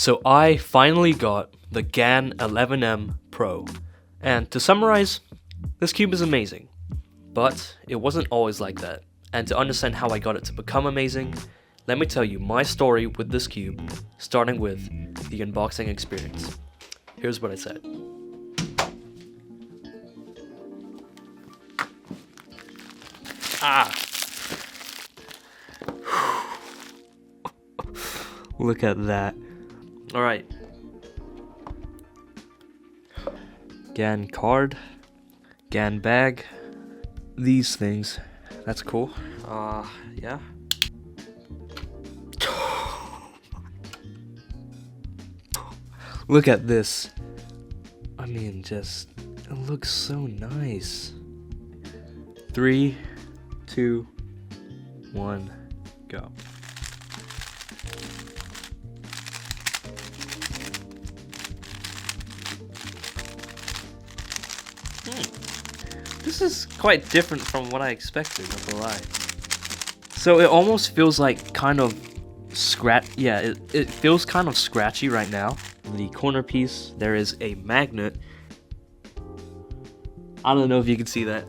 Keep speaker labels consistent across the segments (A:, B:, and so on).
A: So I finally got the GAN 11M Pro, and to summarize, this cube is amazing, but it wasn't always like that. And to understand how I got it to become amazing, let me tell you my story with this cube, starting with the unboxing experience. Here's what I said. Look at that. Alright. GAN card. GAN bag. These things. That's cool. Yeah. Look at this. I mean, just, it looks so nice. 3, 2, 1, go. This is quite different from what I expected, not gonna lie. So it almost feels like kind of it feels kind of scratchy right now. In the corner piece, there is a magnet. I don't know if you can see that.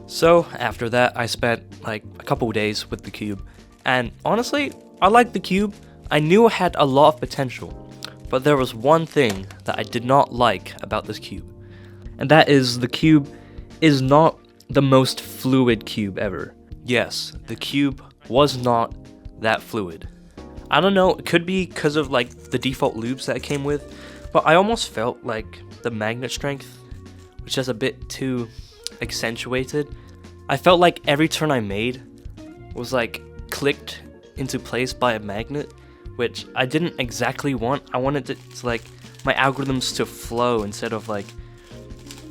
A: So after that, I spent like a couple days with the cube, and honestly, I liked the cube. I knew it had a lot of potential, but there was one thing that I did not like about this cube, and that is the cube is not the most fluid cube ever. Yes, the cube was not that fluid. I don't know, it could be because of like the default lubes that it came with, but I almost felt like the magnet strength was just a bit too accentuated. I felt like every turn I made was like clicked into place by a magnet, which I didn't exactly want. I wanted it to like my algorithms to flow instead of like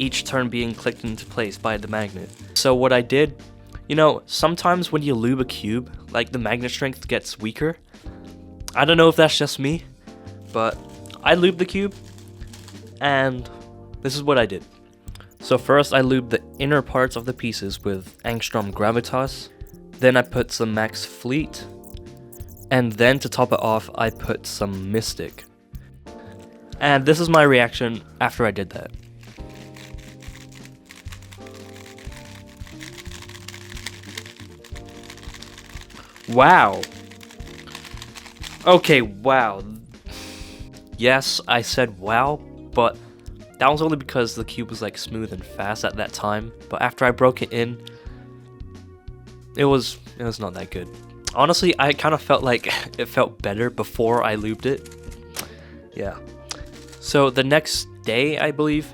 A: each turn being clicked into place by the magnet. So what I did, you know, sometimes when you lube a cube, like the magnet strength gets weaker. I don't know if that's just me, but I lubed the cube, and this is what I did. So first I lubed the inner parts of the pieces with Angstrom Gravitas, then I put some Max Fleet, and then to top it off I put some Mystic. And this is my reaction after I did that. Wow. Okay, wow. Yes, I said wow, but that was only because the cube was like smooth and fast at that time. But after I broke it in, it was not that good. Honestly, I kind of felt like it felt better before I lubed it. Yeah. So the next day, I believe,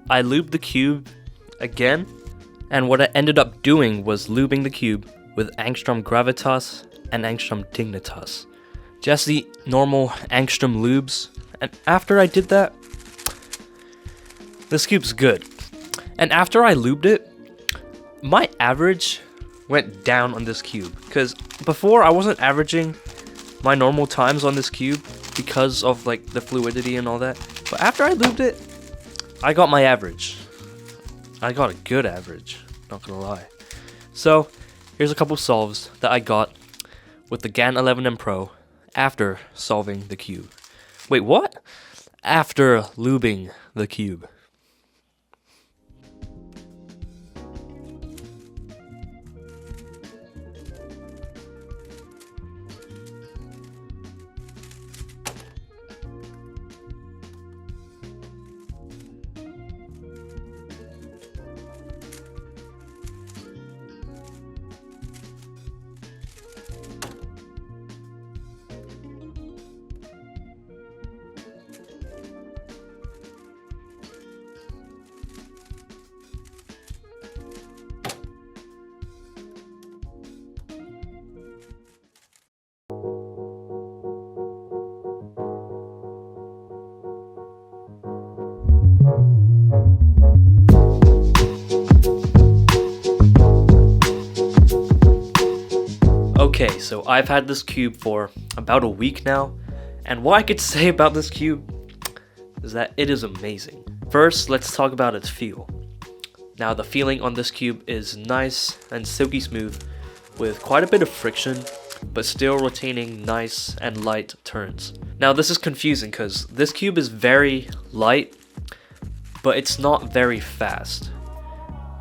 A: I lubed the cube again, and what I ended up doing was lubing the cube with Angstrom Gravitas and Angstrom Dignitas. Just the normal Angstrom lubes. And after I did that, this cube's good. And after I lubed it, my average went down on this cube. Because before I wasn't averaging my normal times on this cube because of like the fluidity and all that. But after I lubed it, I got my average. I got a good average, not gonna lie. So here's a couple solves that I got with the GAN 11M Pro after solving the cube. Wait, what? After lubing the cube. Okay, so I've had this cube for about a week now, and what I could say about this cube is that it is amazing. First, let's talk about its feel. Now, the feeling on this cube is nice and silky smooth with quite a bit of friction, but still retaining nice and light turns. Now this is confusing because this cube is very light, but it's not very fast.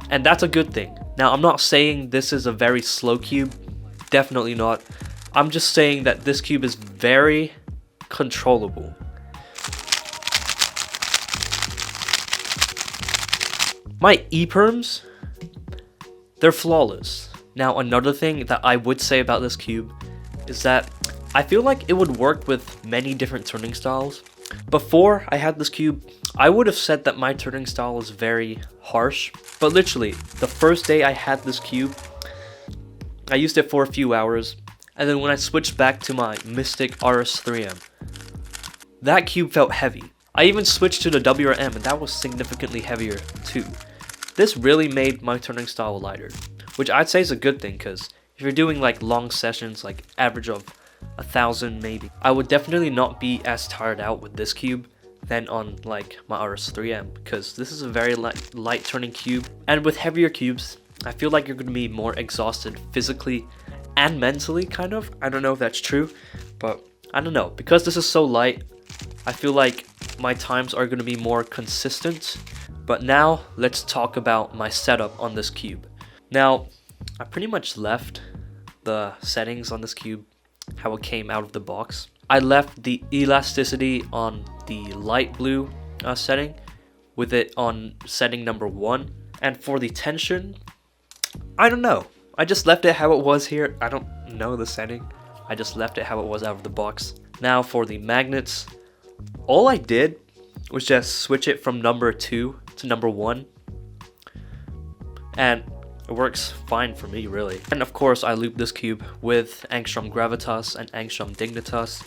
A: And that's a good thing. Now I'm not saying this is a very slow cube, definitely not. I'm just saying that this cube is very controllable. My E-perms, they're flawless. Now another thing that I would say about this cube is that I feel like it would work with many different turning styles. Before I had this cube, I would have said that my turning style is very harsh, but literally the first day I had this cube, I used it for a few hours, and then when I switched back to my Mystic RS3M, that cube felt heavy. I even switched to the WRM and that was significantly heavier too. This really made my turning style lighter, which I'd say is a good thing because if you're doing like long sessions, like average of 1,000 maybe, I would definitely not be as tired out with this cube than on like my RS3M, because this is a very light turning cube, and with heavier cubes I feel like you're going to be more exhausted physically and mentally, kind of. I don't know if that's true, but I don't know, because this is so light I feel like my times are going to be more consistent. But now let's talk about my setup on this cube. Now I pretty much left the settings on this cube how it came out of the box. I left the elasticity on the light blue setting, with it on setting number 1. And for the tension, I don't know. I just left it how it was here. I don't know the setting. I just left it how it was out of the box. Now for the magnets, all I did was just switch it from number 2 to number 1. And it works fine for me, really. And of course, I looped this cube with Angstrom Gravitas and Angstrom Dignitas.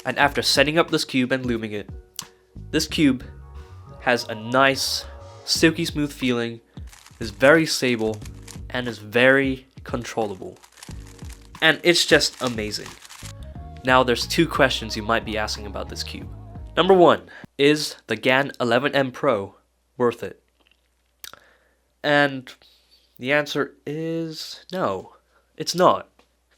A: And after setting up this cube and looping it, this cube has a nice, silky smooth feeling, is very stable, and is very controllable. And it's just amazing. Now there's 2 questions you might be asking about this cube. Number 1, is the GAN 11M Pro worth it? And the answer is no, it's not.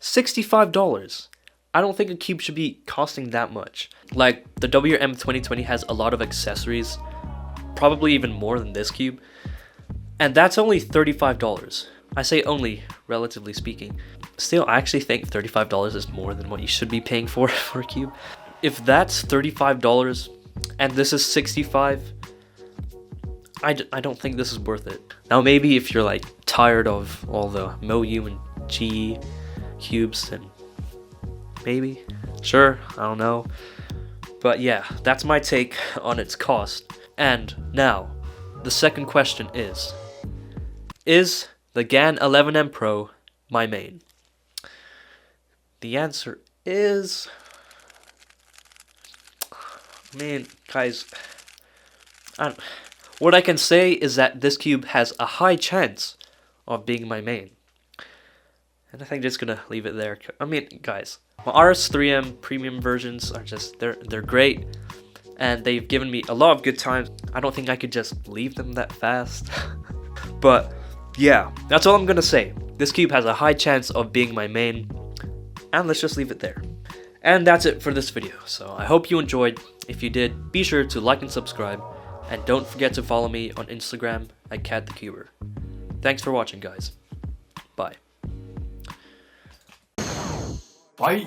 A: $65. I don't think a cube should be costing that much. Like, the WM 2020 has a lot of accessories, probably even more than this cube, and that's only $35. I say only, relatively speaking. Still, I actually think $35 is more than what you should be paying for a cube. If that's $35 and this is $65, I don't think this is worth it. Now maybe if you're like tired of all the MoU and GE cubes, then maybe, sure, I don't know. But yeah, that's my take on its cost. And now, the second question is the GAN 11M Pro my main? The answer is, guys, what I can say is that this cube has a high chance of being my main. And I think just gonna leave it there. Guys, my RS3M premium versions are just, they're great, and they've given me a lot of good times. I don't think I could just leave them that fast. But yeah, that's all I'm gonna say. This cube has a high chance of being my main, and let's just leave it there. And that's it for this video. So I hope you enjoyed. If you did, be sure to like and subscribe, and don't forget to follow me on Instagram at KADtheCuber. Thanks for watching, guys. Bye.
B: Bye.